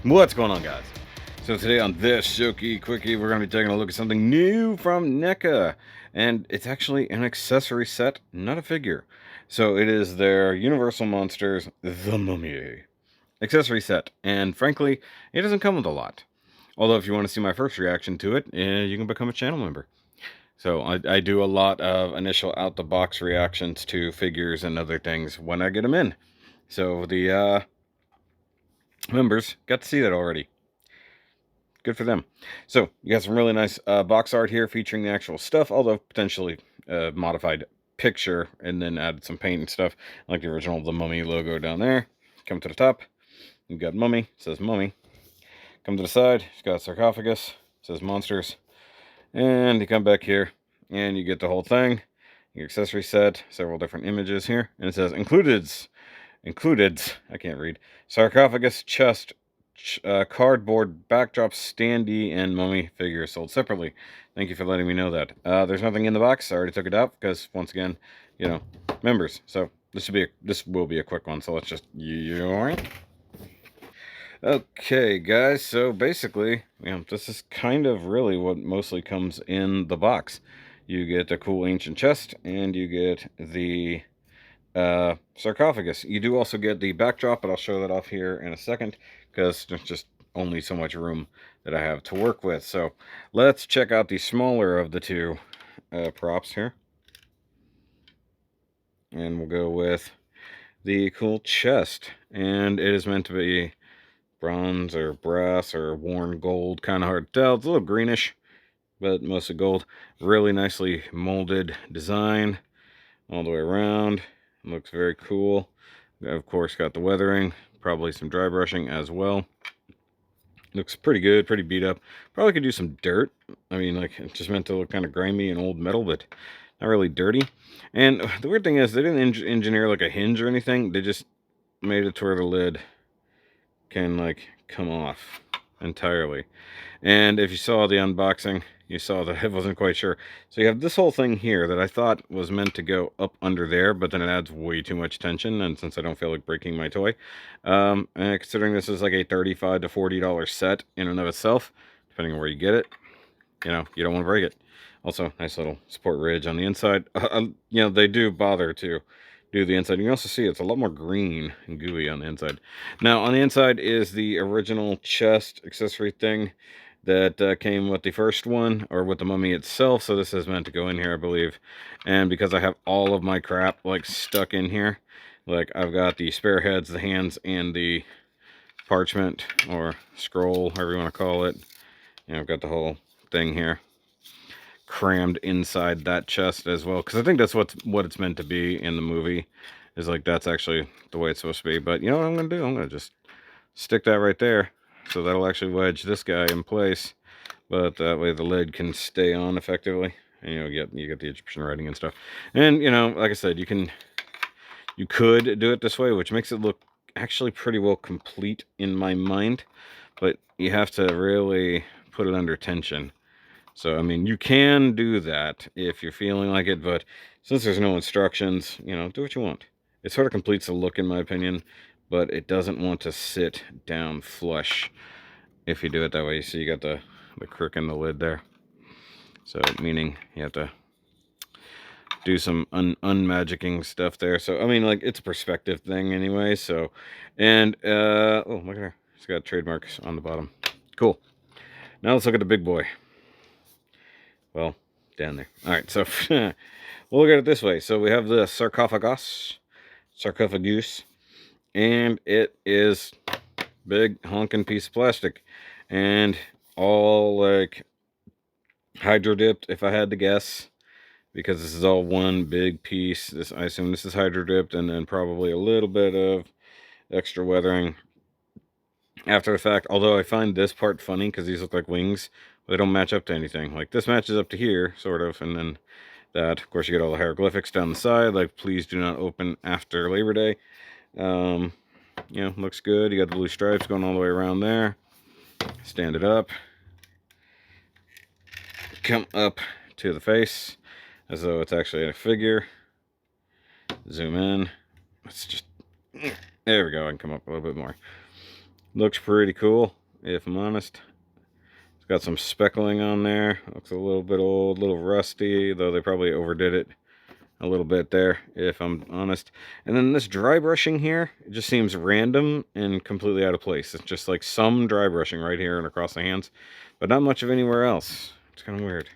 What's going on, guys? So today on this SHOKY Quickie, we're going to be taking a look at something new from NECA. And it's actually an accessory set, not a figure. So it is their Universal Monsters The Mummy accessory set. And frankly, it doesn't come with a lot. Although if you want to see my first reaction to it, you can become a channel member. So I do a lot of initial out-the-box reactions to figures and other things when I get them in. So the members got to see that already. Good for them. So you got some really nice box art here featuring the actual stuff, although potentially modified picture, and then added some paint and stuff like the original The Mummy logo down there. Come to the top, you've got Mummy, says Mummy. Come to the side, it's got sarcophagus, says Monsters. And you come back here and you get the whole thing, your accessory set, several different images here, and it says included, I can't read, sarcophagus, chest, cardboard backdrop, standee, and mummy figures sold separately. Thank you for letting me know that. There's nothing in the box. I already took it out because, once again, you know, members. So this will be a quick one. So let's just Okay, guys. So basically, this is kind of really what mostly comes in the box. You get a cool ancient chest, and you get the sarcophagus. You do also get the backdrop, but I'll show that off here in a second because there's just only so much room that I have to work with. So let's check out the smaller of the two props here, and we'll go with the cool chest. And it is meant to be bronze or brass or worn gold, kind of hard to tell. It's a little greenish, but mostly gold. Really nicely molded design all the way around. Looks very cool. Of course, got the weathering, probably some dry brushing as well. Looks pretty good, pretty beat up. Probably could do some dirt. I mean, like, it's just meant to look kind of grimy and old metal, but not really dirty. And the weird thing is, they didn't engineer like a hinge or anything. They just made it to where the lid can like come off entirely. And if you saw the unboxing, you saw that I wasn't quite sure. So you have this whole thing here that I thought was meant to go up under there, but then it adds way too much tension, and since I don't feel like breaking my toy, and considering this is like a $35 to $40 set in and of itself, depending on where you get it, you don't want to break it. Also, nice little support ridge on the inside. They do bother to do the inside. You can also see it's a lot more green and gooey on the inside. Now, on the inside is the original chest accessory thing that came with the first one, or with the mummy itself. So this is meant to go in here, I believe. And because I have all of my crap like stuck in here, like I've got the spare heads, the hands, and the parchment or scroll, however you want to call it. I've got the whole thing here crammed inside that chest as well, because I think that's what it's meant to be in the movie, is like that's actually the way it's supposed to be. But you know what I'm gonna do? I'm gonna just stick that right there, so that'll actually wedge this guy in place, but that way the lid can stay on effectively, and you get the Egyptian writing and stuff. And like I said, you could do it this way, which makes it look actually pretty well complete in my mind, but you have to really put it under tension. So, I mean, you can do that if you're feeling like it, but since there's no instructions, do what you want. It sort of completes the look, in my opinion, but it doesn't want to sit down flush if you do it that way. You see, you got the crook in the lid there. So, meaning you have to do some unmagicking stuff there. So, I mean, like, it's a perspective thing anyway. So, and, oh, look at her. It's got trademarks on the bottom. Cool. Now let's look at the big boy. Well, down there. All right, so we'll look at it this way. So we have the sarcophagus, and it is big honking piece of plastic, and all like hydro dipped, if I had to guess, because this is all one big piece. I assume this is hydro dipped, and then probably a little bit of extra weathering after the fact. Although I find this part funny because these look like wings. They don't match up to anything. Like this matches up to here, sort of, and then that. Of course, you get all the hieroglyphics down the side, like please do not open after Labor Day. Looks good. You got the blue stripes going all the way around there. Stand it up. Come up to the face as though it's actually a figure. Zoom in. Let's just, there we go. I can come up a little bit more. Looks pretty cool, if I'm honest. It's got some speckling on there. Looks a little bit old, a little rusty, though they probably overdid it a little bit there, if I'm honest. And then this dry brushing here, it just seems random and completely out of place. It's just like some dry brushing right here and across the hands, but not much of anywhere else. It's kind of weird.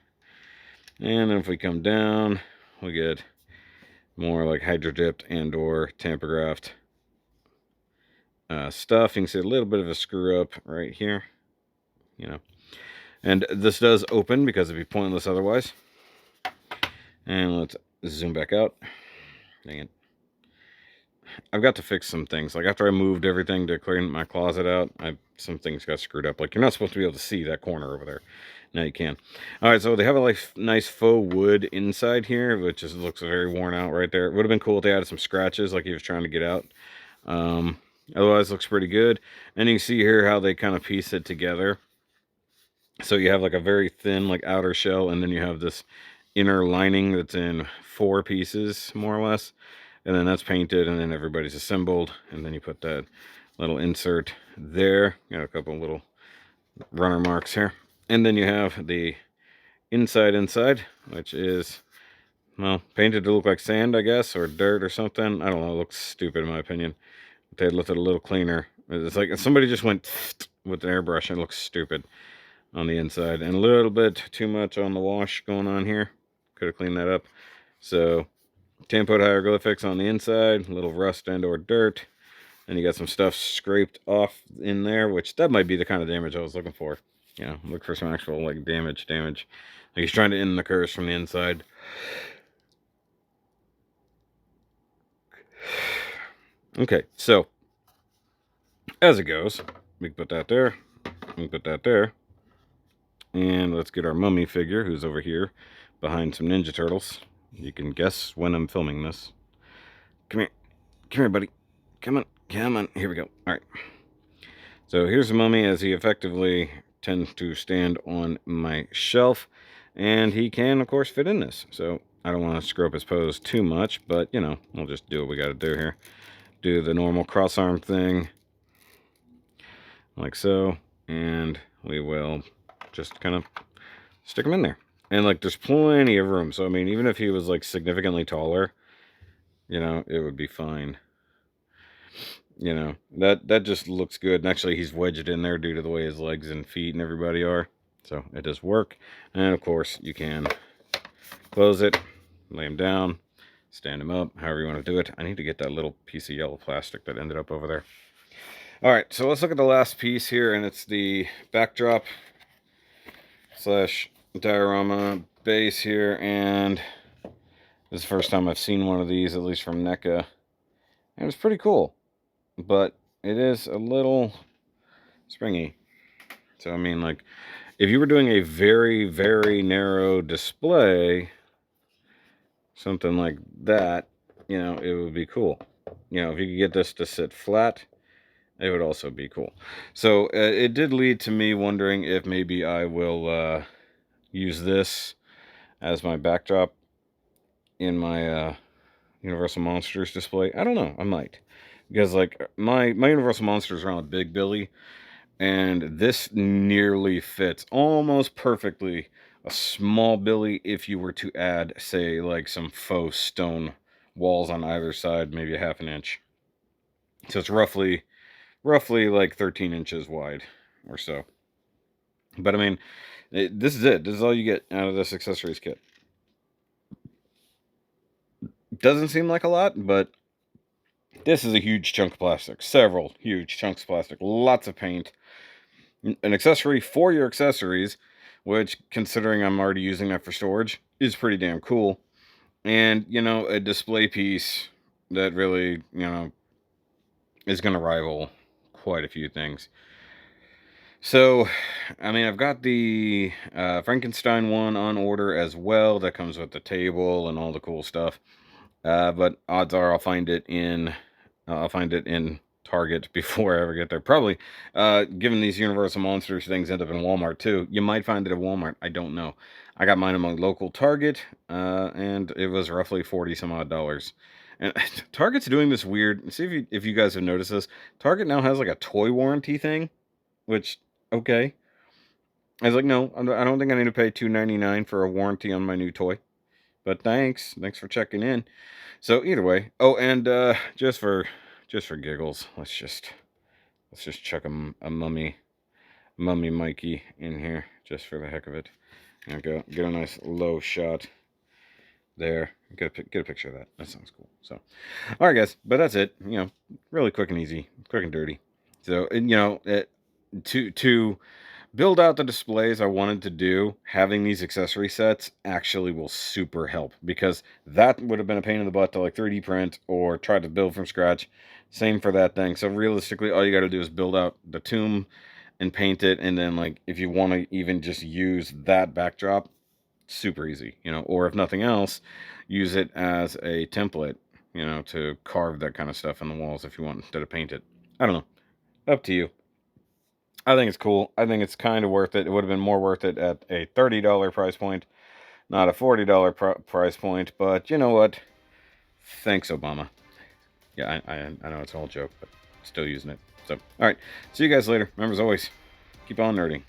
And then if we come down, we get more like hydro dipped and or tampographed stuff. You can see a little bit of a screw up right here, you know. And this does open because it'd be pointless otherwise. And let's zoom back out. Dang it. I've got to fix some things. Like after I moved everything to clean my closet out, some things got screwed up. Like you're not supposed to be able to see that corner over there. Now you can. All right, so they have a like nice faux wood inside here, which just looks very worn out right there. It would have been cool if they added some scratches like he was trying to get out. Otherwise, looks pretty good. And you can see here how they kind of piece it together. So you have like a very thin like outer shell, and then you have this inner lining that's in 4 pieces, more or less. And then that's painted, and then everybody's assembled. And then you put that little insert there. Got a couple little runner marks here. And then you have the inside, which is, well, painted to look like sand, I guess, or dirt or something. I don't know. It looks stupid in my opinion. If they had left it a little cleaner. It's like somebody just went with an airbrush and it looks stupid on the inside. And a little bit too much on the wash going on here. Could have cleaned that up. So, Tampoed hieroglyphics on the inside, a little rust and or dirt. And you got some stuff scraped off in there, which that might be the kind of damage I was looking for. Yeah, look for some actual like damage. Like he's trying to end the curse from the inside. Okay, so as it goes, we can put that there. We can put that there. And let's get our mummy figure, who's over here behind some Ninja Turtles. You can guess when I'm filming this. Come here. Come here, buddy. Come on. Come on. Here we go. All right. So here's the mummy as he effectively tends to stand on my shelf. And he can, of course, fit in this. So I don't want to screw up his pose too much, but, you know, we'll just do what we got to do here. Do the normal cross arm thing. Like so. And we will just kind of stick him in there. And, like, there's plenty of room. So, I mean, even if he was, like, significantly taller, you know, it would be fine. You know, that just looks good. And actually, he's wedged in there due to the way his legs and feet and everybody are. So, it does work. And, of course, you can close it, lay him down, stand him up, however you want to do it. I need to get that little piece of yellow plastic that ended up over there. All right, so let's look at the last piece here, and it's the backdrop slash diorama base here. And this is the first time I've seen one of these, at least from NECA. And it was pretty cool, but it is a little springy. So, I mean, like, if you were doing a very, very narrow display, something like that, you know, it would be cool. You know, if you could get this to sit flat, it would also be cool. So, it did lead to me wondering if maybe I will use this as my backdrop in my Universal Monsters display. I don't know. I might. Because, like, my Universal Monsters are on a big Billy, and this nearly fits almost perfectly a small Billy if you were to add, say, like some faux stone walls on either side, maybe a ½ inch. So it's roughly like 13 inches wide or so. But I mean, this is it. This is all you get out of this accessories kit. Doesn't seem like a lot, but this is a huge chunk of plastic. Several huge chunks of plastic. Lots of paint. An accessory for your accessories, which, considering I'm already using that for storage, is pretty damn cool. And, you know, a display piece that really, you know, is going to rival quite a few things. So, I mean, I've got the Frankenstein one on order as well. That comes with the table and all the cool stuff. But odds are I'll find it in Target before I ever get there. Probably, given these Universal Monsters things end up in Walmart too. You might find it at Walmart. I don't know. I got mine at my local Target, and it was roughly $40 some odd. And Target's doing this weird. See if you guys have noticed this. Target now has like a toy warranty thing, which okay. I was like, no, I don't think I need to pay $2.99 for a warranty on my new toy. But thanks for checking in. So either way, oh, and just for giggles, let's just chuck a mummy Mikey in here just for the heck of it. And get a nice low shot there. Get a picture of that. That sounds cool. So, all right, guys, but that's it. You know, really quick and easy, quick and dirty. So, and, you know, to build out the displays I wanted to do, having these accessory sets actually will super help, because that would have been a pain in the butt to like 3D print or try to build from scratch. Same for that thing. So realistically, all you got to do is build out the tomb and paint it, and then like if you want to even just use that backdrop, super easy, you know, or if nothing else, use it as a template, you know, to carve that kind of stuff on the walls if you want, instead of paint it. I don't know. Up to you. I think it's cool. I think it's kind of worth it. It would have been more worth it at a $30 price point, not a $40 price point. But you know what? Thanks, Obama. Yeah, I know it's an old joke, but still using it. So, all right. See you guys later. Remember, as always, keep on nerding.